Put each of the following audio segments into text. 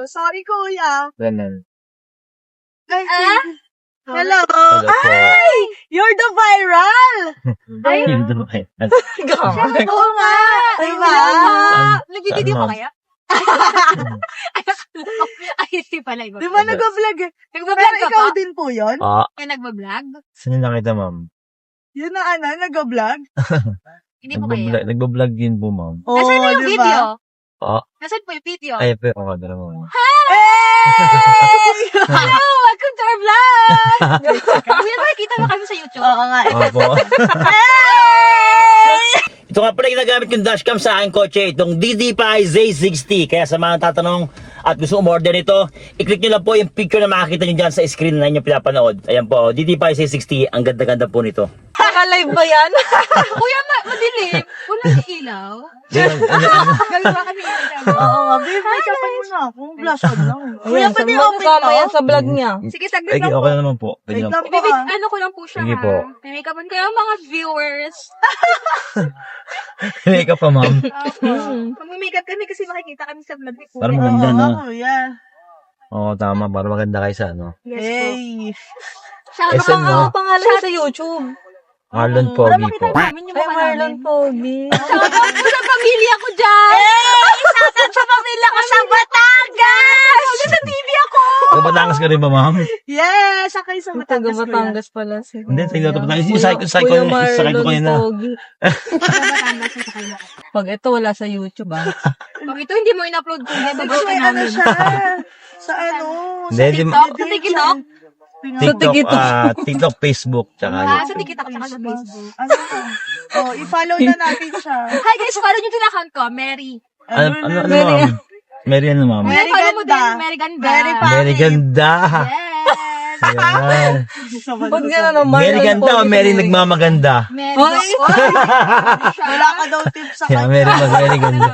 Sorry, kuya. Ganun. Hello. Hello po. Ay! You're the viral! Ay, Yun naman. Oo nga. Diba? nag-video Saan, ka ma'am? kaya? Ay, hindi pala. Iba. Di ba nag-vlog eh? Nagbablog Pero ka ikaw pa? din po yun? Kaya nagbablog? Saan yung nakita, ma'am? Yun na nag-vlog? Hindi po kaya. Nagbablog din po, ma'am. Oo, Nasaan na yung diba? video? Oo. Nasaan po yung video? Ay, pero ako dala mo. Hello! Welcome to our vlog! Kuya, makikita mo kami sa YouTube. Oo nga. Opo. Ito nga pala ginagamit yung dashcam sa aking kotse, itong DD5 Z60. Kaya sa mga tatanong at gusto umorder nito, i-click nyo lang po yung picture na makikita nyo dyan sa screen na inyong pinapanood. Ayan po, DD5 Z60, ang ganda-ganda po nito. Naka-live ba yan? Kuya, madilim. Walang ilaw. Gagawa kami yung ilaw. Oo nga, babe. Make upan mo na ako. Blush on lang. Kuya, pwede Ayan, open kasama to? yan sa vlog niya. Sige, saglit Okay, lang po. okay na naman po. Pwede Wait lang lang po. po ah. Ano ko lang po siya Sige ha. po. May make-upan kayo mga viewers. Make up pa, ma'am. Mag-makeup kami kasi makikita kami sa vlog ni Kuya. Parang maganda, no? Oo, kuya. Oo, tama. Para maganda kayo sa ano. Yes po. Hey. Shout SM, no? Ang pangalan sa YouTube. Marlon Para Pogi po. makita namin yung Ay, mukha Marlon namin. Pogi. Shoutout po sa pamilya ko dyan! Shoutout sa pamilya ko sa Batangas! Shoutout sa TV ako! Sa Batangas ka rin ba, ma'am? Yes! Sakay sa Taga Batangas, kuya. Batangas pala si Hindi, sa ito Batangas. Kuya- Sakay ko Kuya ko yun na. Pogi. Batangas na sakay na. Pag ito, wala sa YouTube, ah. Pag ito hindi mo in-upload ko, Kasi babalik may ano namin. siya. Sa ano? Hindi, di TikTok? Sa TikTok? TikTok, Facebook, tsaka Ah, YouTube. sa TikTok at sa Facebook. Ano to? Oh, i-follow na natin siya. Hi guys, follow nyo din account ko, Mary. Ano, ma'am? Mary ano, ma'am? Mary Follow mo ganda. din, Mary Ganda. Very Mary ganda. Yes! Ayan. Pag gano'n naman. Mary ganda o Mary nagmamaganda? Mary Ay! Wala ka daw tips sa Yeah, kanya. Mary ganda.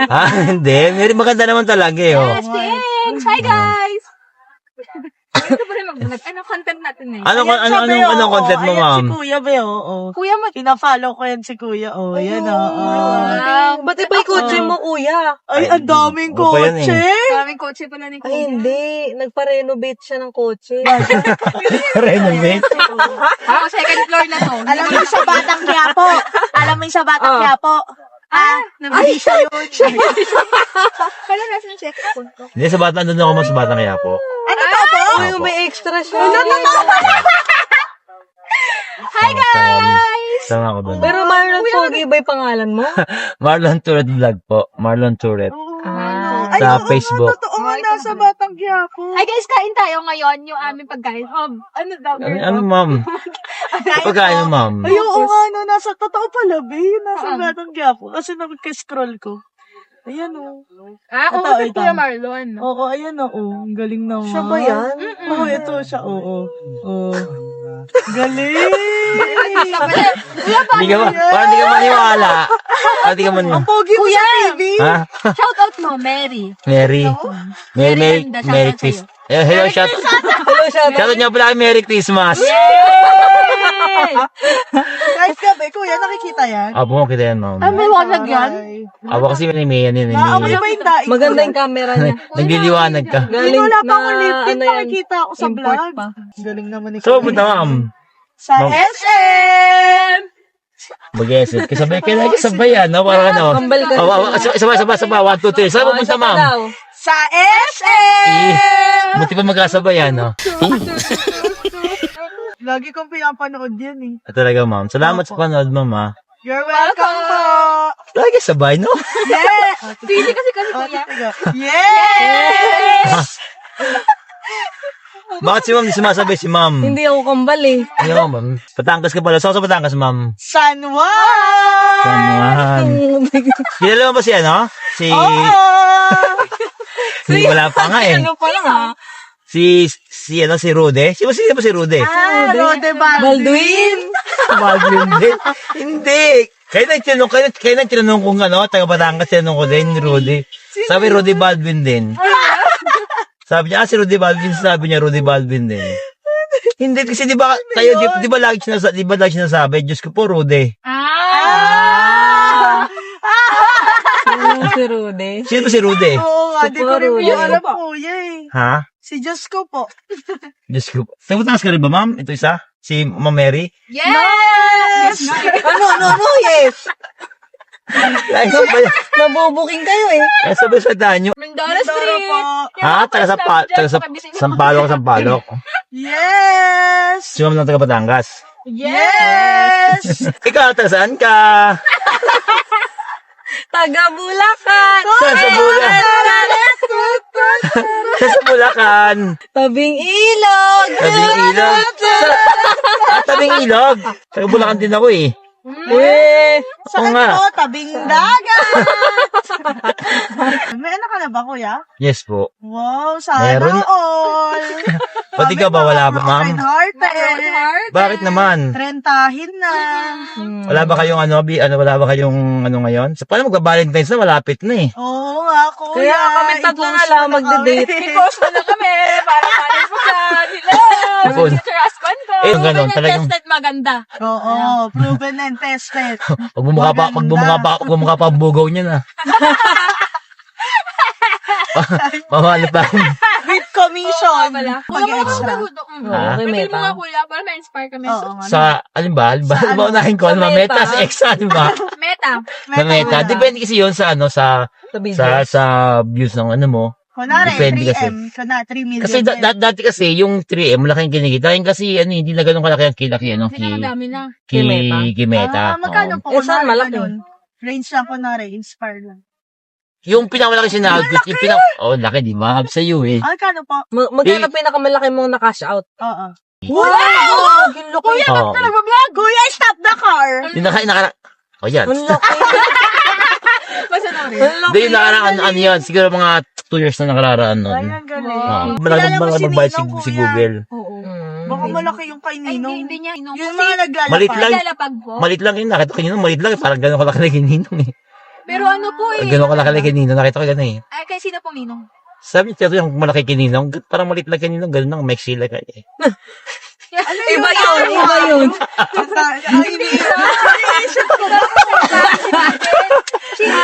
Ah, hindi. Mary maganda naman talaga eh. Oh. Yes, thanks! Hi guys! Ito pa rin mag-vlog. Ano content natin eh? Anong content mo, Ayan ma'am? si Kuya, be, oo. Kuya, Pina-follow ko yan si Kuya, oh. Yan, oo. Wow. Ba't iba yung kotse mo, kuya? Ay, ang daming ano pa yan kotse. Daming kotse pala ni Ay, Kuya. hindi. Nagpa-renovate siya ng kotse. Renovate? Ako, second floor na to. Alam mo yung sa Batang Quiapo. Alam mo yung sa Batang Quiapo. Nabili siya yun. Kala nasa yung second floor ko. Hindi, sa bata, doon ako mas sa Batang Quiapo. Ano to po? Uy, may extra siya. Hi guys! Sama ako doon. Pero Marlon Pogi ba yung pangalan mo? Marlon Tourette Vlog po. Marlon Tourette. Ay, Sa oo Facebook. nga, totoo nga, nasa Batang Quiapo. Hi guys, kain tayo ngayon yung aming pagkain. Ano daw? Ano, ma'am? Pagkain mo, ma'am? Ay, oo nga, no, nasa, totoo pala, be, nasa Batang Quiapo. Kasi nag-scroll ko. Ayan, oh. Kung Ito, si ito. Kuya Marlon. Oo, ayan, oh. Ang galing naman. Siya ba yan? Oo, ito siya, oo. Oo. Galing! Hindi ka parang hindi ka maniwala. Parang hindi ka maniwala. Ang pogi mo sa TV! Ha? Shout out mo, Mary. Mary. Merry ganda, shout out Christmas. sa'yo. Hello, shout out niyo pala kay Merry Christmas. Guys, gabi, kuya, nakikita yan? Abo, kita yan, ma'am. May walag yan? Abo kasi may yan. Naamoy ba yung daig? Maganda yung camera niya. Nagliliwanag ka. Hindi wala pa akong lip tint, ano yan, nakikita ako sa import vlog. pa. Galing naman ni So, punta, ma'am. Sa SM! Mag-esip. Kasabay kayo lagi sabay yan. No? Parang ano. Kambal ka. Sabay. 1, 2, 3. Saan mo punta, ma'am? Sa SM! Buti pa magkasabay yan, no? Lagi kong pinapanood yan eh. Talaga, ma'am. Salamat sa panood, ma'am, ha? You're welcome po! Lagi sabay, no? Yeah! Pili kasi kuya. Yes! Bakit si ma'am di sumasabay si ma'am? Hindi ako kambal eh. Ano, ma'am? Batangas ka pala. Saan ka sa Batangas, ma'am? San Juan! Saan? Kilala mo ba si ano? Si... Hindi wala pa nga eh. Ano pa lang ha? Si Rude? Si Rude? Rode Baldwin! Baldwin din. Hindi. Kaya nang tinanong kung ano, taga Batangas, tinanong ko din, Rude. Sabi Rude Baldwin din. Sabi niya, si Rudy Baldwin, sabi niya, Rudy Baldwin din. Hindi, kasi di ba, kayo, di ba lagi sinasabi, Diyos ko po, Rudy. Si Rudy. Sino ba si Rudy? Oo nga, di ko rin po Rudy. alam kuya eh. Ha? Si Diyos ko po. Diyos ko. Nagutangas ka rin ba, ma'am? Ito isa? Si Ma'am Mary? Yes! Ano, yes. Ay, sabay. Nabubuking kayo eh. Ay, sabay sa danyo. Mindoro Mindoro Street! po. Ha? Sampalok, Sampalok. Yes! Si ma'am ng taga Batangas. Yes! Ikaw, taga saan ka? Taga Bulacan. Saan sa Bulacan? Saan sa Bulacan? Tabing ilog. Tabing ilog. Tabing ilog. Taga Bulacan din ako eh. Eh. Saan nga. po? Tabing dagat! May anak ka na ba, kuya? Yes po. Wow, sana Meron. all! Pati ka ba? Wala ba, ma'am? Hearted. Bakit naman? Trentahin na. Wala ba kayong wala ba kayong ngayon? So, paano magba-Valentine's na? Malapit na eh. Oo nga, kuya. Kaya kami tatlo na lang magde-date. I-post mo na kami para panis mo dyan. Hello! Ipon. Future husband ko. Eh, yung ganon, talagang- Tested maganda. Oo, proven and tested. Pag bumukha pa ang bugaw niya na. Mamali pa akong With commission. Wala. Mag-extra. Ha? Okay, Pipili mo Meta. nga kuya para ma-inspire kami. Oo nga. sa, alin ba? Unahin ko, Sa ano ba? Meta. Meta, sa Exa, di ba? Meta. Sa Meta. Depende kasi yun sa Sa business. sa views ng ano mo. Kunwari, Depende 3M. Kunwari, 3 million. Kasi dati kasi yung 3M, malaki yung kinikita. Yung kasi hindi na ganun kalaki ang kilaki, ano, Kasi nakadami na. Meta. Magkano Oo. po? Eh, saan Kunwari, malaki? ganun. Range lang kunwari, inspire lang. Yung pinakamalaki sinahod ko, laki, di ba? Sa iyo eh. Kano po? Magkano pinakamalaki mong na-cash out? Oo. Wow! Ang laki. Oo. Kuya, stop the car! Yung oh, yan. Ang laki. Basta na rin. Ang laki. Hindi, yung nakaraan, ano yun, siguro mga 2 years na nakalaraan nun. Ay, ang galing. Oo. Kilala mo Malaki si magbayad Ninong, si kuya? Google. Oo. Baka malaki yung kay Ay, Ninong. hindi niya. Yung mga naglalapag. Malit lang. Naglalapag po. Malit lang yun, nakita ko yun, malit lang, parang gano'n kalaki kay Ninong eh. Pero ano po eh. Gano'n kalaki kay Ninong, nakita ko gano'n eh. Ay, kay sino pong ninong? Sabi niya, yung malaki kay Ninong, parang malit lang kay Ninong, gano'n lang, may sila kay eh. Ano Iba yun, iba yun.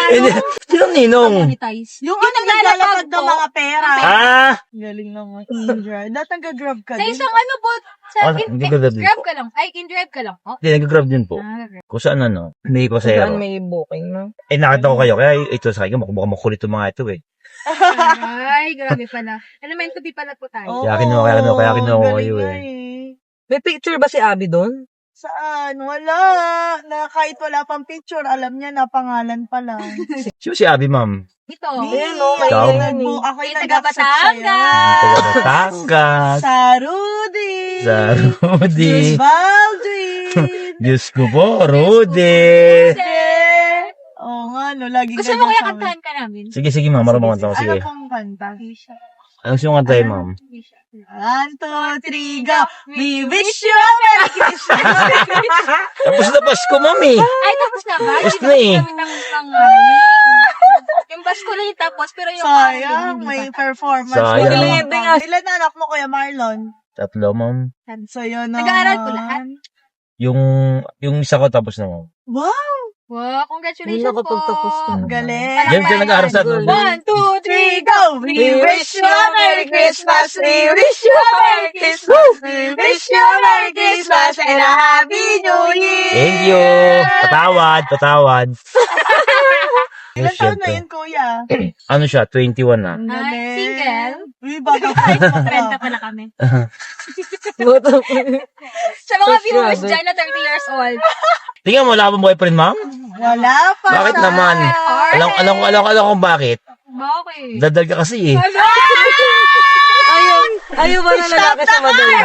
Hindi, sinong Ninong? Monetize. Yung ano naglalapag ng mga pera. Ah! Galing naman. In-drive. Dati nag-grab ka Sa din. isang ano po, sa Ah, hindi ko grab din grab po. ka lang. Ay, in-drive ka lang. Oh. Hindi, nag-grab din po. Grab. Kung saan ano, may Saan pasero. may booking, no? Eh, nakita ko kayo, kaya ito sa akin, mukhang makulit yung mga ito eh. Ay, grabe pala. Ano meant to be pala po tayo. Oo, Kaya kinuha ko kayo galing eh. nga May picture ba si Abby doon? Saan? Wala. Na kahit wala pang picture, alam niya na pangalan pa lang. Sino si Abby, ma'am? Ito. Ayun, no, may Ikaw? ganyan eh. Ako yung May nag-accept taga-Batangas. sa'yo. Taga Batangas. Sa Rudy. Sa Rudy. Diyos Baldwin. Diyos ko po, Rudy. Oo nga, no. Laging Gusto mo kaya kantahan ka namin? Sige, ma'am, marunong kanta ko, Ano sige. pong kanta? Ano gusto mong kantahin, ma'am? 1, 2, 3, go! We wish you a Merry Christmas! Tapos na Pasko, ma'am eh. Ay, tapos na ba? Tapos Hindi na eh. kami ng yung Basko lang yung tapos, pero yung Sayang, may performance. Sayang. Maglilindi nga. Ilan na anak mo, Kuya Marlon? 3, ma'am. So, yun Nag-aaral po lahat? Yung isa ko tapos na, ma'am. Wow! Wow, Hindi congratulations na po. kapagtapos ko. Ang galing. Diyan siya nag-aaral sa Good. 1, 2, 3, go! We wish you a Merry Christmas! We wish you a Merry Christmas! We wish you a Merry Christmas and a Happy New Year! Thank you. Patawad. Ilan taon na yun, Kuya? Ano siya? 21 na. Ang Ay, galing. single? Uy, baka kahit Renta pala kami. Sa mga First viewers graduate. dyan na 30 years old. Tingnan mo, wala bang boyfriend, ma'am? Wala pa. Bakit naman? Alam kung bakit. Bakit? Dadal ka kasi eh. Ayaw ba na lalaki sa madali?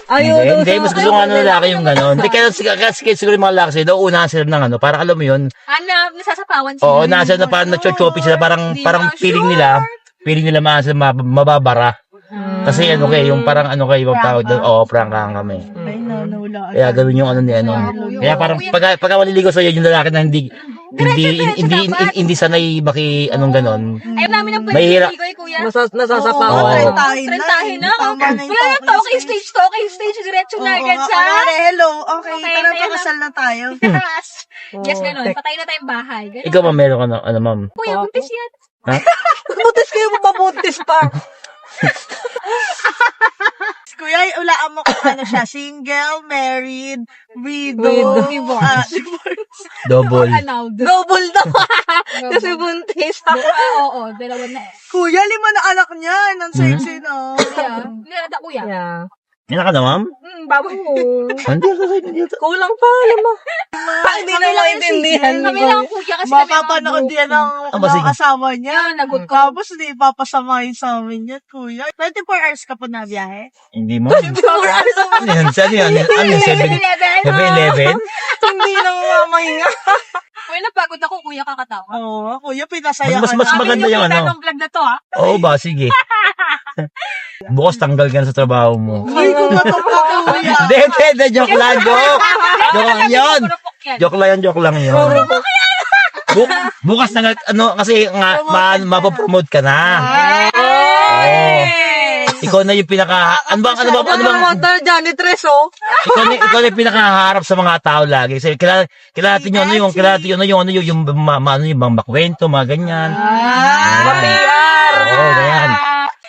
Ayaw daw Hindi, sa- mas gusto ko nga ng lalaki yung gano'n. Hindi, kasi siguro yung mga lalaki sila, daw unahan sila ng ano, parang alam mo yun, Ano, nasasapawan sila. oo, nasa na parang na-choppy sila, parang feeling nila mababara. Kasi ano kayo, yung parang ano kayo, yung tawag doon, oo, prangkahan kami. Ay, nawala. Kaya gawin yung ano ni ano. Kaya parang pagka maliligo sa'yo yung lalaki na hindi hindi sanay anong ganon. Ayaw namin ng Mahirap. pwede kuya. Nasasapawan. Oo. Trentahin na. Wala na talking stage. Diretso na agad sa... Hello. Okay, Okay, tara tayo pa na. kasal na tayo. Yes, ganun. Patay na tayong bahay. Ganun. Ikaw ba meron ka na, ano ma'am? Kuya, buntis yan. Buntis kayo, mababuntis pa. Kuya, ulaan mo kung ano siya. Single, married, widow, Double. Annulled. Double na. Kasi buntis. Oo, dalawa na eh. Kuya, 5 na anak niya. Nang sexy na. Kuya, hindi na kuya. Yeah. Yan ka na ma'am? Baboy. Hindi. Kulang pa, alam mo. Hindi na maintindihan. Kami lang kuya kasi kami Mapapanood yan ng sige. asawa niya. Yan, nagot ko. Tapos hindi ipapasamahin sa amin yan, kuya. 24 hours ka po na biyahe? Hindi mo. Ano yan? Ano yan? Ano yan? 7-Eleven? Hindi na mamahinga. Kuya, napagod ako kuya kakatawa. Oo, kuya, pinasaya Mas ka na. maganda yung ano. Anong vlog na to ha? Oo ba? Sige. Bukas tanggal ka na sa trabaho mo. Ay, kumatok ka, kuya. Hindi. Joke lang. Joke lang yun. Joke lang yun. Bukas na, kasi nga, mapapromote ka na. Oo. Ikaw na yung ano bang, Motor, janitress, oh. ikaw na yung pinakaharap sa mga tao lagi. Kasi kilala natin yung bang makwento, mga ganyan. Oo, ganyan.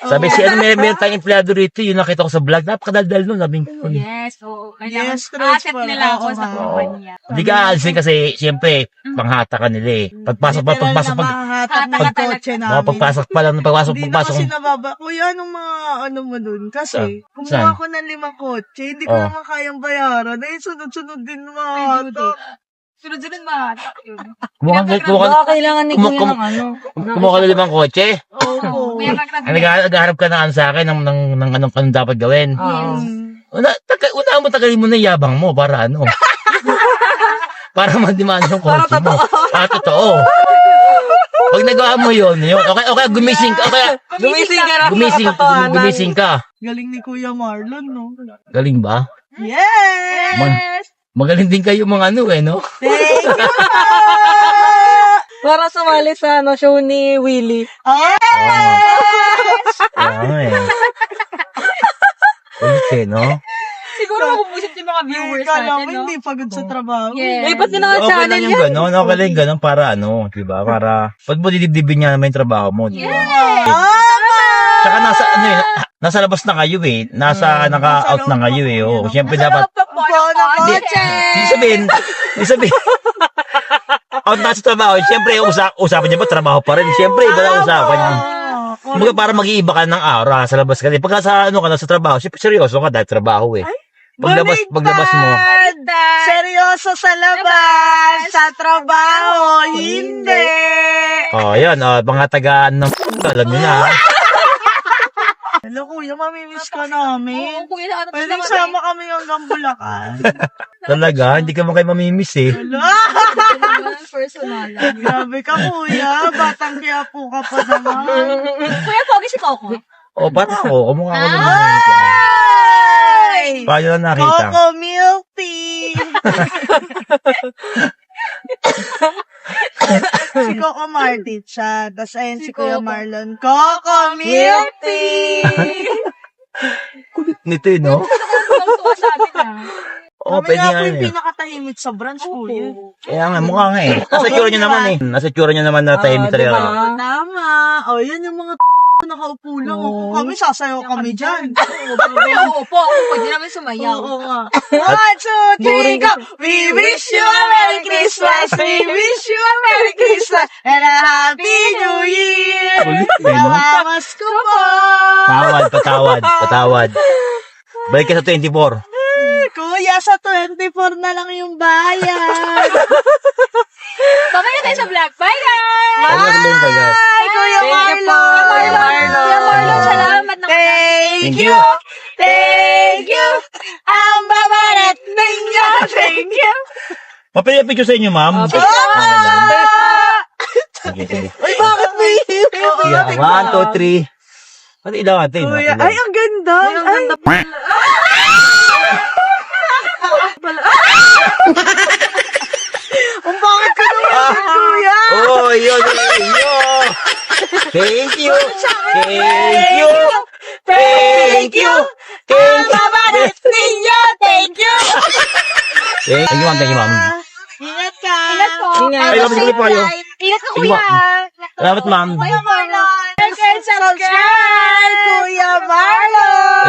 Sabi may tayong empleyado rito, yung nakita ko sa vlog, napakadaldal nun, sabi ko. Yes, oo. Yes, Asset truthful. nila ako sa Oo. kumpanya. Hindi ka aalisin kasi, siyempre, panghata ka nila eh. Pagpasok ng kotse namin. pagpasok pa lang, Hindi na pagpasok. kasi nababa. Kuya, anong mga ano mo dun? Kasi, Saan? kumuha ko ng 5 kotse, hindi ko Oh. naman kayang bayaran. Eh, sunod-sunod din mga ata. Sunod-sunod mahatak yun. Baka kailangan ni Kumu- Kuya kumu- ng ano. Kumuha ka ng 5 kotse. Opo. Kaya Naghaharap ka na sa akin ng anong dapat gawin. Oo. Una mo tagalin mo na yabang mo para ano. Para madimaan yung kotse mo. Para totoo. Pag nagawa mo yun, okay, gumising ka. Okay, Gumising ka na. gumising ka. Galing ni Kuya Marlon, no? Galing ba? Yes! Magaling din kayo mga ano no? Thank you! Para sumali sa show ni Willie. Ulit no? siguro mabubusit yung mga viewers Kala mo natin, no? hindi pagod sa trabaho. Yes. Lipat din ang Okay channel lang yung yan. gano'n, okay lang yung gano'n para ano, diba? Para, pag mo didibdibin niya naman yung trabaho mo, diba? Tsaka nasa labas na kayo eh. Naka-out na kayo eh. Oo, siyempre dapat, Ibig sabihin, out na sa trabaho, siyempre, usapan niya ba, trabaho pa rin. Siyempre, iba na usapan niya. Kumbaga, para mag-iiba ka ng aura sa labas ka. Pagka sa sa trabaho, siyempre, seryoso ka dahil trabaho eh. Paglabas mo, Seryoso sa labas, sa trabaho, hindi. yan, mga taga, alam niyo na. Hello, kuya, mamimiss ka namin. Oo, kuya, ano Pwede sama kami hanggang Bulacan. Talaga, hindi ka mo kayo mamimiss eh. personal. Grabe ka, kuya. Batang kaya po ka pa naman. Kuya, pogi si Coco. O, para ako, kumukha ko naman. Ay! Paano na nakita? Coco Milk Tea! Si Coco Martin siya. Tapos ayun si Kuya Coco. Marlon. Coco Milk Tea! Kulit nito eh, no? Tuwa sa atin ah. Oo, Kami pwede nga nga po yun yung eh. pinakatahimik sa branch, kuya. Kaya nga, mukha nga eh. Nasa tsura niya naman eh. Nasa tsura niya naman na tahimik talaga. Tama. O, yan yung mga nakaupo lang. Upo kami, sasayaw kami dyan. Oo po, pwede namin sumayaw. Oo nga. 1, 2, 3, go! We wish you a Merry Christmas! We wish you a Merry Christmas! And a Happy New Year! Kulit eh, no? Salamat ko po! Patawad. Balik ka sa 24. Kuya, sa 24 na lang yung bayad. Babay na tayo sa vlog. Bye guys! Ano na sabihin ka, guys? Hi, Kuya Marlon! Kuya Marlon, salamat na. Thank Thank you! you. Thank you! Ang babarat ninyo! Thank you! Papilya-picture sa inyo, ma'am. Okay lang. Sige. Ay, bakit may Sige, 1, 2, 3. Pati ilaw natin. Kuya, ay, ang ganda! Ay, ang ganda pa! Ang bakit ka naman? Yun. Thank you. Thank you. Thank you. Mababalas ninyo. Thank you. Thank you, ma'am. Thank you, ma'am. Ingat ka. Ingat po. Ingat. Ay, ma'am, sige po kayo. Ingat ka, Thank you, kuya. ma'am. Salamat, ma'am. Kuya Marlon. Like and subscribe, Kuya Marlon.